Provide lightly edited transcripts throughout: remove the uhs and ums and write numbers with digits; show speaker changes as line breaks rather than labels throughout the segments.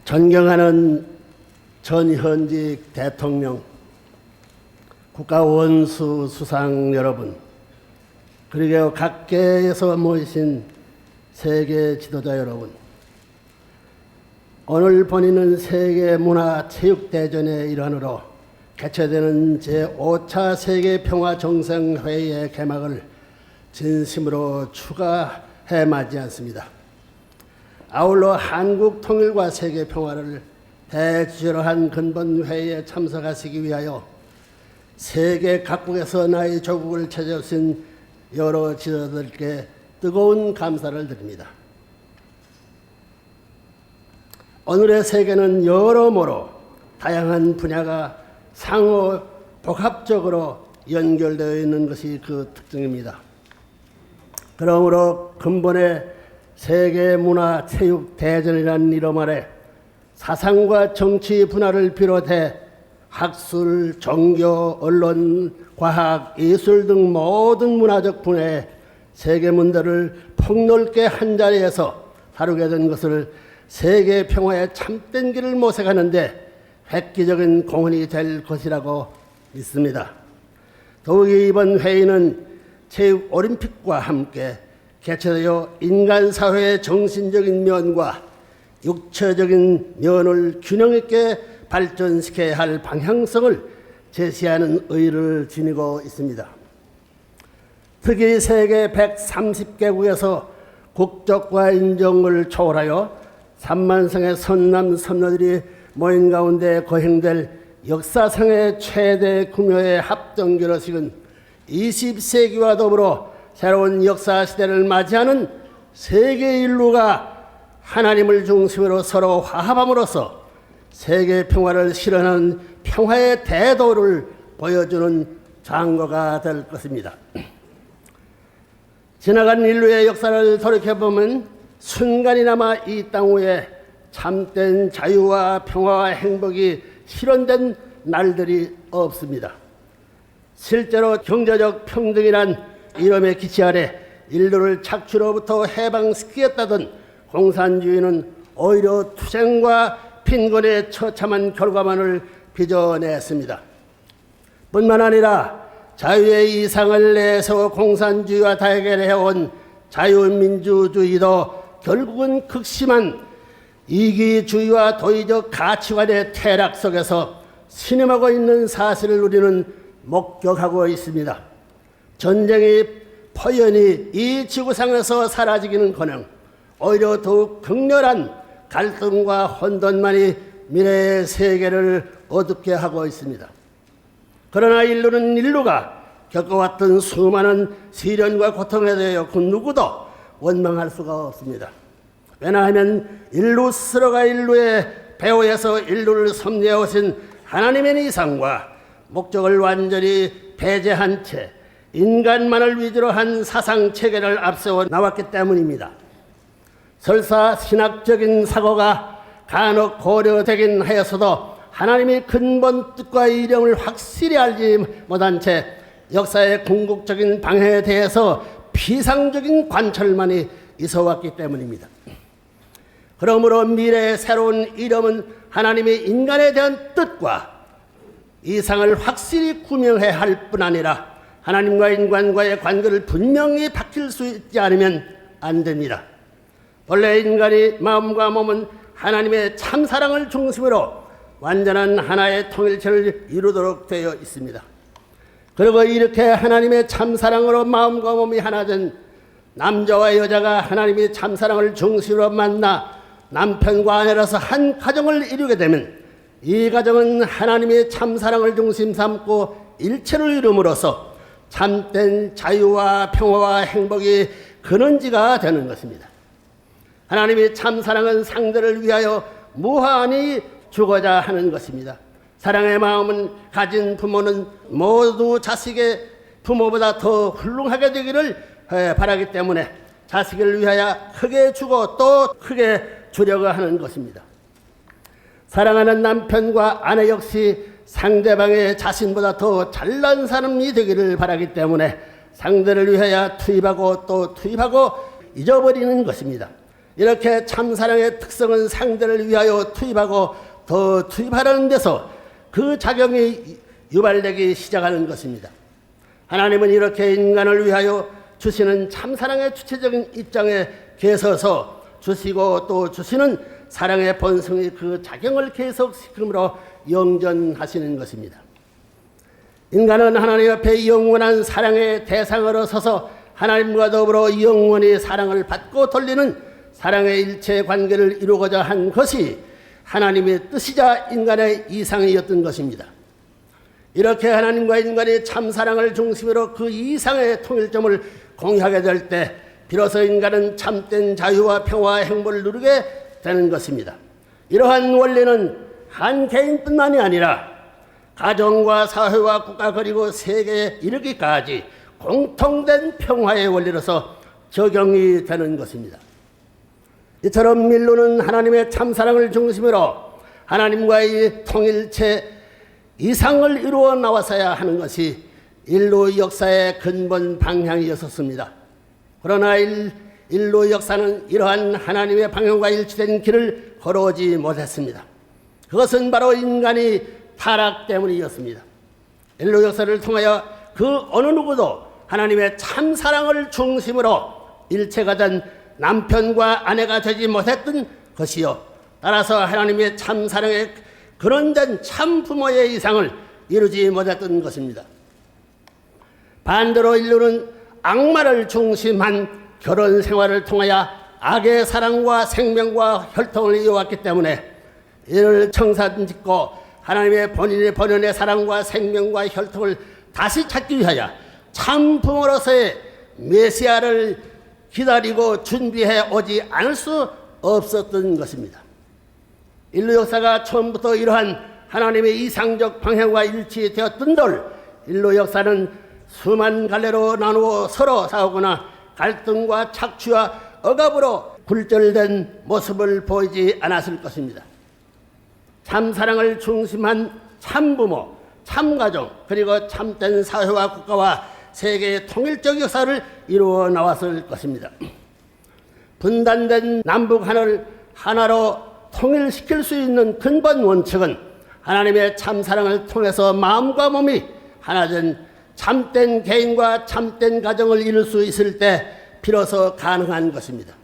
존경하는 전현직 대통령, 국가원수 수상 여러분, 그리고 각계에서 모이신 세계 지도자 여러분, 오늘 본인은 세계문화체육대전의 일환으로 개최되는 제5차 세계평화정상회의의 개막을 진심으로 축하해 맞이 않습니다. 아울러 한국 통일과 세계 평화를 대주제로 한 근본 회의에 참석하시기 위하여 세계 각국에서 나의 조국을 찾아오신 여러 지도자들께 뜨거운 감사를 드립니다. 오늘의 세계는 여러모로 다양한 분야가 상호 복합적으로 연결되어 있는 것이 그 특징입니다. 그러므로 근본의 세계문화체육대전이라는 이름 아래 사상과 정치 분야를 비롯해 학술, 종교, 언론, 과학, 예술 등 모든 문화적 분야의 세계 문제를 폭넓게 한자리에서 다루게 된 것을 세계 평화의 참된 길을 모색하는 데 획기적인 공헌이 될 것이라고 믿습니다. 더욱이 이번 회의는 체육올림픽과 함께 개최되어 인간사회의 정신적인 면과 육체적인 면을 균형 있게 발전시켜야 할 방향성을 제시하는 의의를 지니고 있습니다. 특히 세계 130개국에서 국적과 인종을 초월하여 3만성의 선남 선녀들이 모인 가운데 거행될 역사상의 최대 규모의 합동 결혼식은 20세기와 더불어 새로운 역사 시대를 맞이하는 세계 인류가 하나님을 중심으로 서로 화합함으로써 세계 평화를 실현하는 평화의 대도를 보여주는 장거가 될 것입니다. 지나간 인류의 역사를 돌이켜보면 순간이나마 이 땅 위에 참된 자유와 평화와 행복이 실현된 날들이 없습니다. 실제로 경제적 평등이란 이름의 기치 아래 인류를 착취로부터 해방시키겠다던 공산주의는 오히려 투쟁과 빈곤의 처참한 결과만을 빚어냈습니다. 뿐만 아니라 자유의 이상을 내세워 공산주의와 대결해온 자유민주주의도 결국은 극심한 이기주의와 도의적 가치관의 퇴락 속에서 신음하고 있는 사실을 우리는 목격하고 있습니다. 전쟁이 포연히 이 지구상에서 사라지기는커녕 오히려 더욱 극렬한 갈등과 혼돈만이 미래의 세계를 어둡게 하고 있습니다. 그러나 인류는 인류가 겪어왔던 수많은 시련과 고통에 대하여 그 누구도 원망할 수가 없습니다. 왜냐하면 인류 스스로가 인류의 배후에서 인류를 섭리해 오신 하나님의 이상과 목적을 완전히 배제한 채 인간만을 위주로 한 사상 체계를 앞세워 나왔기 때문입니다. 설사 신학적인 사고가 간혹 고려되긴 하였어도 하나님의 근본 뜻과 이름을 확실히 알지 못한 채 역사의 궁극적인 방향에 대해서 피상적인 관철만이 있어왔기 때문입니다. 그러므로 미래의 새로운 이름은 하나님의 인간에 대한 뜻과 이상을 확실히 구명해야 할 뿐 아니라 하나님과 인간과의 관계를 분명히 밝힐 수 있지 않으면 안 됩니다. 본래 인간의 마음과 몸은 하나님의 참사랑을 중심으로 완전한 하나의 통일체를 이루도록 되어 있습니다. 그리고 이렇게 하나님의 참사랑으로 마음과 몸이 하나 된 남자와 여자가 하나님의 참사랑을 중심으로 만나 남편과 아내로서 한 가정을 이루게 되면 이 가정은 하나님의 참사랑을 중심 삼고 일체를 이룸으로써 참된 자유와 평화와 행복이 근원지가 되는 것입니다. 하나님의 참사랑은 상대를 위하여 무한히 주고자 하는 것입니다. 사랑의 마음은 가진 부모는 모두 자식의 부모보다 더 훌륭하게 되기를 바라기 때문에 자식을 위하여 크게 주고 또 크게 주려고 하는 것입니다. 사랑하는 남편과 아내 역시 상대방의 자신보다 더 잘난 사람이 되기를 바라기 때문에 상대를 위하여 투입하고 또 투입하고 잊어버리는 것입니다. 이렇게 참사랑의 특성은 상대를 위하여 투입하고 더 투입하려는 데서 그 작용이 유발되기 시작하는 것입니다. 하나님은 이렇게 인간을 위하여 주시는 참사랑의 주체적인 입장에 개서서 주시고 또 주시는 사랑의 본성이 그 작용을 계속시킴으로 영전하시는 것입니다. 인간은 하나님 앞에 영원한 사랑의 대상으로 서서 하나님과 더불어 영원히 사랑을 받고 돌리는 사랑의 일체 관계를 이루고자 한 것이 하나님의 뜻이자 인간의 이상이었던 것입니다. 이렇게 하나님과 인간이 참사랑을 중심으로 그 이상의 통일점을 공유하게 될 때 비로소 인간은 참된 자유와 평화와 행복을 누리게 되는 것입니다. 이러한 원리는 한 개인뿐만이 아니라 가정과 사회와 국가 그리고 세계에 이르기까지 공통된 평화의 원리로서 적용이 되는 것입니다. 이처럼 인류는 하나님의 참사랑을 중심으로 하나님과의 통일체 이상을 이루어 나왔어야 하는 것이 인류 역사의 근본 방향이었습니다. 그러나 인류 역사는 이러한 하나님의 방향과 일치된 길을 걸어오지 못했습니다. 그것은 바로 인간이 타락 때문이었습니다. 인류 역사를 통하여 그 어느 누구도 하나님의 참사랑을 중심으로 일체가 된 남편과 아내가 되지 못했던 것이요, 따라서 하나님의 참사랑의 근원된 참부모의 이상을 이루지 못했던 것입니다. 반대로 인류는 악마를 중심한 결혼 생활을 통하여 악의 사랑과 생명과 혈통을 이어왔기 때문에 이를 청산짓고 하나님의 본인의 본연의 사랑과 생명과 혈통을 다시 찾기 위하여 참 부모로서의 메시아를 기다리고 준비해 오지 않을 수 없었던 것입니다. 인류 역사가 처음부터 이러한 하나님의 이상적 방향과 일치되었던 돌, 인류 역사는 수만 갈래로 나누어 서로 싸우거나 갈등과 착취와 억압으로 굴절된 모습을 보이지 않았을 것입니다. 참사랑을 중심한 참부모, 참가정, 그리고 참된 사회와 국가와 세계의 통일적 역사를 이루어 나왔을 것입니다. 분단된 남북 하나로 통일시킬 수 있는 근본 원칙은 하나님의 참사랑을 통해서 마음과 몸이 하나된 참된 개인과 참된 가정을 이룰 수 있을 때 비로소 가능한 것입니다.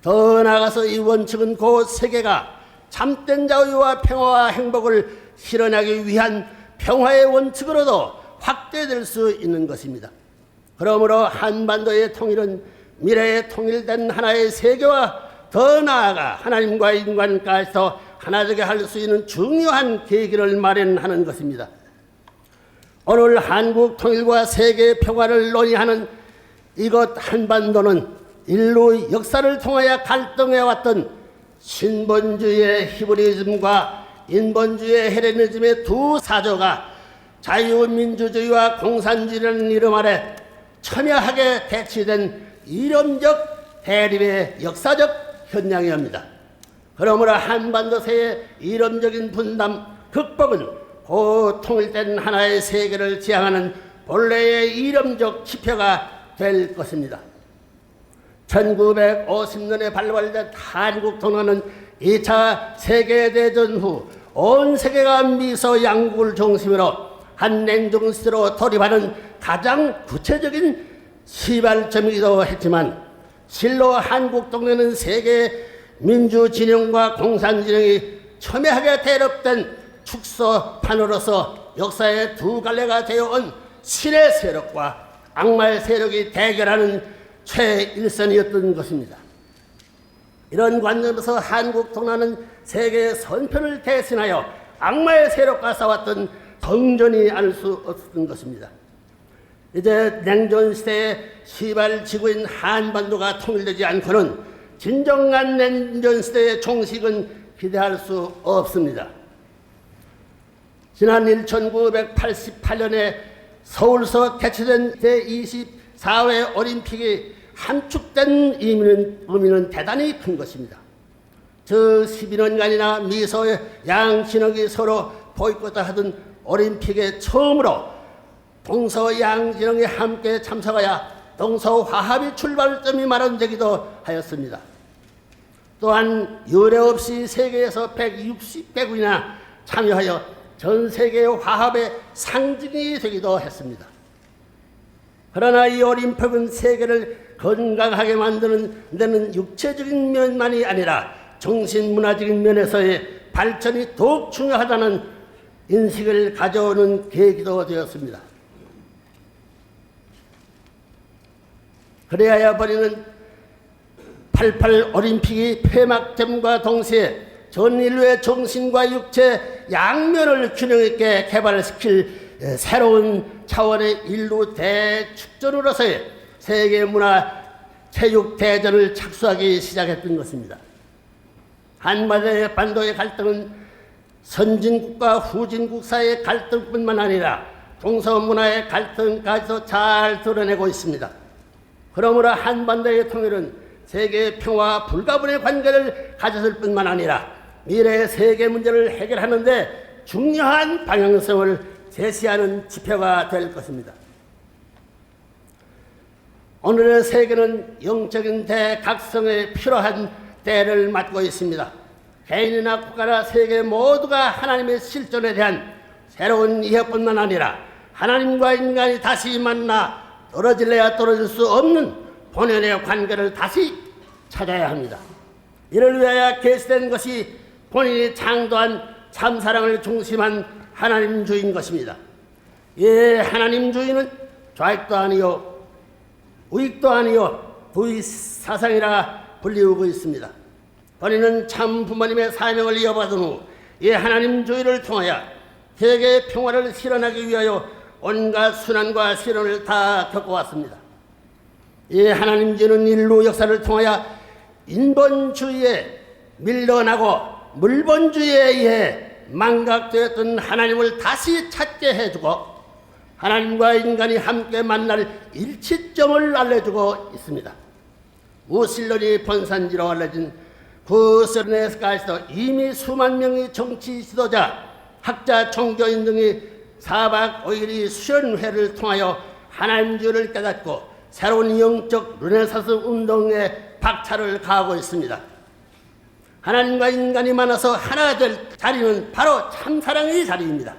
더 나아가서 이 원칙은 곧 세계가 참된 자유와 평화와 행복을 실현하기 위한 평화의 원칙으로도 확대될 수 있는 것입니다. 그러므로 한반도의 통일은 미래에 통일된 하나의 세계와 더 나아가 하나님과 인간까지도 하나되게 할 수 있는 중요한 계기를 마련하는 것입니다. 오늘 한국 통일과 세계 평화를 논의하는 이곳 한반도는 인류 역사를 통하여 갈등해왔던 신본주의의 히브리즘과 인본주의의 헬레니즘의 두 사조가 자유민주주의와 공산주의라는 이름 아래 첨예하게 대치된 이념적 대립의 역사적 현장이옵니다. 그러므로 한반도세의 이념적인 분담 극복은 곧 통일된 하나의 세계를 지향하는 본래의 이념적 지표가 될 것입니다. 1950년에 발발된 한국 통화는 2차 세계대전 후 온 세계가 미소 양국을 중심으로 한냉정 시대로 돌입하는 가장 구체적인 시발점이기도 했지만 실로 한국 동네는 세계 민주진영과 공산진영이 첨예하게 대립된 축소판으로서 역사의 두 갈래가 되어온 신의 세력과 악마의 세력이 대결하는 최일선이었던 것입니다. 이런 관점에서 한국 동남아는 세계의 선편을 대신하여 악마의 세력과 싸웠던 정전이 아닐 수 없었던 것입니다. 이제 냉전시대의 시발지구인 한반도가 통일되지 않고는 진정한 냉전시대의 종식은 기대할 수 없습니다. 지난 1988년에 서울서 개최된 제24회 올림픽이 함축된 의미는 대단히 큰 것입니다. 저 12년간이나 미소의 양진영이 서로 보이콧을 하던 올림픽에 처음으로 동서 양진영이 함께 참석하여 동서화합의 출발점이 마련되기도 하였습니다. 또한 유례 없이 세계에서 160개국이나 참여하여 전 세계의 화합의 상징이 되기도 했습니다. 그러나 이 올림픽은 세계를 건강하게 만드는 데는 육체적인 면만이 아니라 정신문화적인 면에서의 발전이 더욱 중요하다는 인식을 가져오는 계기도 되었습니다. 그래야 우리는 88 올림픽이 폐막됨과 동시에 전 인류의 정신과 육체 양면을 균형 있게 개발시킬 새로운 차원의 인류 대축전으로서의 세계문화 체육대전을 착수하기 시작했던 것입니다. 한반도의 갈등은 선진국과 후진국 사이의 갈등뿐만 아니라 동서문화의 갈등까지도 잘 드러내고 있습니다. 그러므로 한반도의 통일은 세계 평화와 불가분의 관계를 가졌을 뿐만 아니라 미래의 세계 문제를 해결하는 데 중요한 방향성을 제시하는 지표가 될 것입니다. 오늘의 세계는 영적인 대각성에 필요한 때를 맞고 있습니다. 개인이나 국가나 세계 모두가 하나님의 실존에 대한 새로운 이해뿐만 아니라 하나님과 인간이 다시 만나 떨어질래야 떨어질 수 없는 본연의 관계를 다시 찾아야 합니다. 이를 위하여 계시된 것이 본인이 창조한 참사랑을 중심한 하나님주의인 것입니다. 이 하나님주의는 좌익도 아니요 우익도 아니요 부의 사상이라 불리우고 있습니다. 본인은 참 부모님의 사명을 이어받은 후 이 하나님주의를 통하여 세계의 평화를 실현하기 위하여 온갖 순환과 시련을 다 겪어왔습니다. 이 하나님주의는 인류 역사를 통하여 인본주의에 밀려나고 물본주의에 의해 망각되었던 하나님을 다시 찾게 해주고 하나님과 인간이 함께 만날 일치점을 알려주고 있습니다. 무신론이 본산지로 알려진 구스네스가에서 이미 수만 명의 정치 지도자, 학자, 종교인 등이 4박 5일의 수련회를 통하여 하나님주의를 깨닫고 새로운 영적 르네상스 운동에 박차를 가하고 있습니다. 하나님과 인간이 만나서 하나 될 자리는 바로 참사랑의 자리입니다.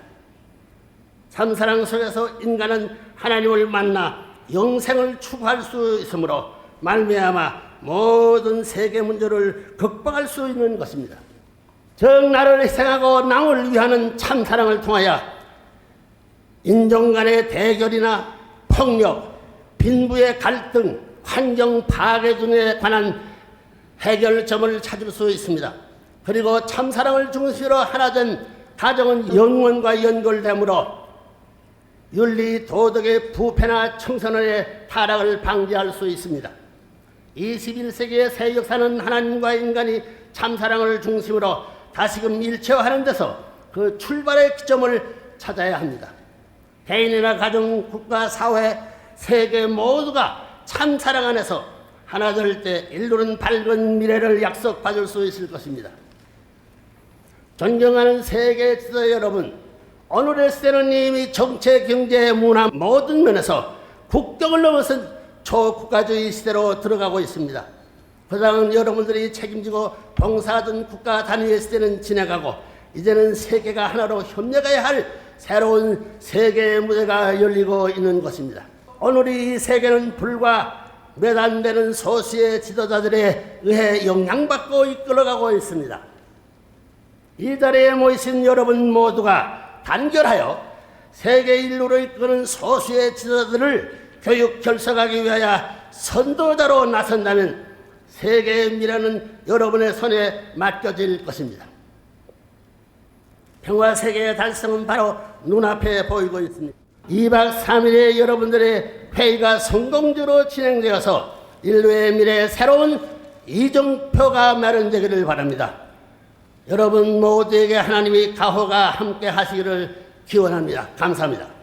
참사랑 속에서 인간은 하나님을 만나 영생을 추구할 수 있으므로 말미암아 모든 세계 문제를 극복할 수 있는 것입니다. 정나를 희생하고 남을 위하는 참사랑을 통하여 인종 간의 대결이나 폭력, 빈부의 갈등, 환경 파괴 등에 관한 해결점을 찾을 수 있습니다. 그리고 참사랑을 중심으로 하나 된 가정은 영원과 연결되므로 윤리, 도덕의 부패나 청선의 타락을 방지할 수 있습니다. 21세기의 새 역사는 하나님과 인간이 참사랑을 중심으로 다시금 일체화하는 데서 그 출발의 기점을 찾아야 합니다. 개인이나 가정, 국가, 사회, 세계 모두가 참사랑 안에서 하나 될 때 인류는 밝은 미래를 약속받을 수 있을 것입니다. 존경하는 세계 지도 여러분, 오늘의 시대는 이미 정치, 경제, 문화 모든 면에서 국경을 넘어선 초국가주의 시대로 들어가고 있습니다. 그동안 여러분들이 책임지고 봉사하던 국가 단위의 시대는 지나가고 이제는 세계가 하나로 협력해야 할 새로운 세계의 무대가 열리고 있는 것입니다. 오늘 이 세계는 불과 몇 안 되는 소수의 지도자들에 의해 영향받고 이끌어가고 있습니다. 이 자리에 모이신 여러분 모두가 단결하여 세계 인류를 이끄는 소수의 지도자들을 교육 결석하기 위하여 선도자로 나선다면 세계의 미래는 여러분의 손에 맡겨질 것입니다. 평화 세계의 달성은 바로 눈앞에 보이고 있습니다. 2박 3일의 여러분들의 회의가 성공적으로 진행되어서 인류의 미래에 새로운 이정표가 마련되기를 바랍니다. 여러분 모두에게 하나님의 가호가 함께 하시기를 기원합니다. 감사합니다.